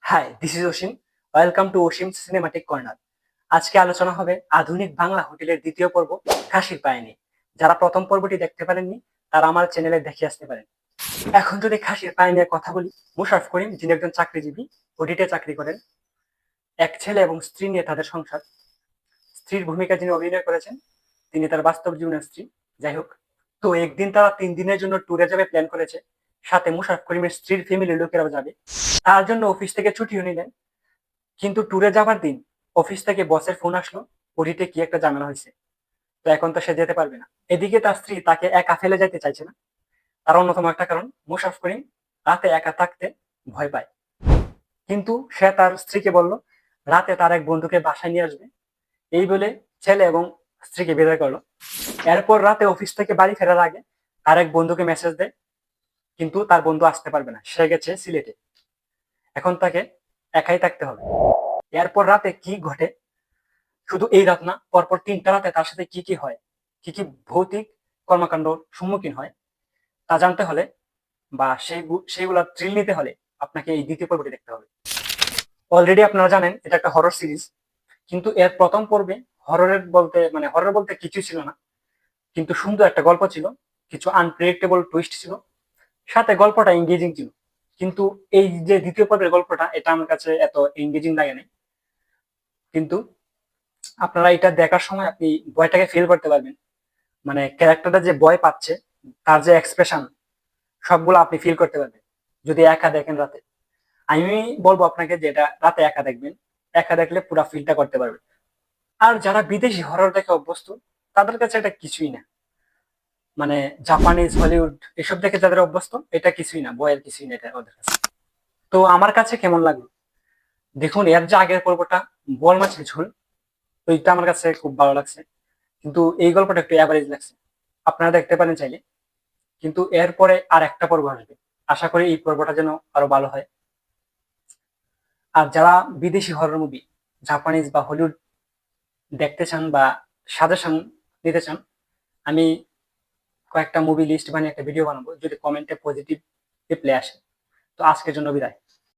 High, this is Asim. Welcome to Asim cinematic corner. আজকে আলোচনা হবে আধুনিক বাংলা হোটেলের দ্বিতীয় পর্ব, খাসির পায়ে নিয়ে। যারা প্রথম পর্বটি দেখতে পারেননি তারা আমার চ্যানেলে দেখে আসতে পারেন। এখন যদি খাসির পায়ে নিয়ে কথা বলি, মুশারফ করিম যিনি একজন চাকরিজীবী, ওডিতে চাকরি করেন, এক ছেলে এবং স্ত্রী নিয়ে তাদের সংসার। স্ত্রীর ভূমিকা যিনি অভিনয় করেছেন তিনি তার বাস্তব জীবনের স্ত্রী। যাই হোক, তো একদিন তারা 3 দিনের জন্য ট্যুরে যাবে প্ল্যান করেছে, সাথে মুশারফ করিমের স্ত্রীর ফ্যামিলির লোকেরাও যাবে। তার জন্য অফিস থেকে ছুটিও নিলেন। কিন্তু ট্যুরে যাবার দিন অফিস থেকে বসের ফোন আসলো, ওডিতে কি একটা ঝামেলা হয়েছে, তো এখন তো সে যেতে পারবে না। এদিকে তার স্ত্রী তাকে একা ফেলে যেতে চাইছে না। তার অন্যতম একটা কারণ, মুশারফ করিম রাতে একা থাকতে ভয় পায়। কিন্তু সে তার স্ত্রীকে বলল রাতে তার এক বন্ধুকে বাসায় নিয়ে আসবে। এই বলে ছেলে এবং স্ত্রীকে বিদায় করলো। এরপর রাতে অফিস থেকে বাড়ি ফেরার আগে তার এক বন্ধুকে মেসেজ দেয়, কিন্তু তার বন্ধু আসতে পারবে না, সে গেছে সিলেটে। এখন তাকে একাই থাকতে হবে। এরপর রাতে কি ঘটে, শুধু এই রাত না, পরপর 3টা রাতে তার সাথে কি কি হয়, কি কি ভৌতিক কর্মকাণ্ড সম্মুখীন হয়, তা জানতে হলে বা সেইগুলা থ্রিল নিতে হলে আপনাকে এই দ্বিতীয় পর্বটি দেখতে হবে। অলরেডি আপনারা জানেন এটা একটা হরর সিরিজ, কিন্তু এর প্রথম পর্বে হরর বলতে কিছুই ছিল না, কিন্তু সুন্দর একটা গল্প ছিল, কিছু আনপ্রেডিক্টেবল টুইস্ট ছিল, সাথে গল্পটা এঙ্গেজিং ছিল। কিন্তু এই যে দ্বিতীয় পর্বের গল্পটা, এটা আমার কাছে এত এঙ্গেজিং লাগে না। কিন্তু আপনারা এটা দেখার সময় আপনি ভয়টাকে ফিল করতে পারবেন, মানে ক্যারেক্টারটা যে ভয় পাচ্ছে, তার যে এক্সপ্রেশন, সবগুলো আপনি ফিল করতে পারবেন যদি একা দেখেন রাতে। আমি বলবো আপনাকে যে এটা রাতে একা দেখবেন, একা দেখলে পুরো ফিলটা করতে পারবেন। আর যারা বিদেশি হরর দেখে অভ্যস্ত তাদের কাছে এটা কিছুই না, মানে জাপানিজ হলিউড এসব দেখে যাদের অভ্যস্ত, এটা কিছুই না, ভয়ের কিছুই না এটা ওদের কাছে। তো আমার কাছে কেমন লাগলো দেখুন, এর যে আগের পর্বটা বল মাছের ঝোল, ওইটা আমার কাছে খুব ভালো লাগছে, কিন্তু এই গল্পটা একটু অ্যাভারেজ লাগছে। আপনারা দেখতে পারেন চাইলে। কিন্তু এরপরে আর একটা পর্ব আসবে, আশা করি এই পর্বটা যেন আরো ভালো হয়। আর যারা বিদেশি হরর মুভি, জাপানিজ বা হলিউড দেখতে চান বা সাজেশন নিতে চান, আমি কয়েকটা মুভি লিস্ট বানিয়ে একটা ভিডিও বানাবো, যদি কমেন্টে পজিটিভ রিপ্লাই আসে। তো আজকের জন্য বিদায়।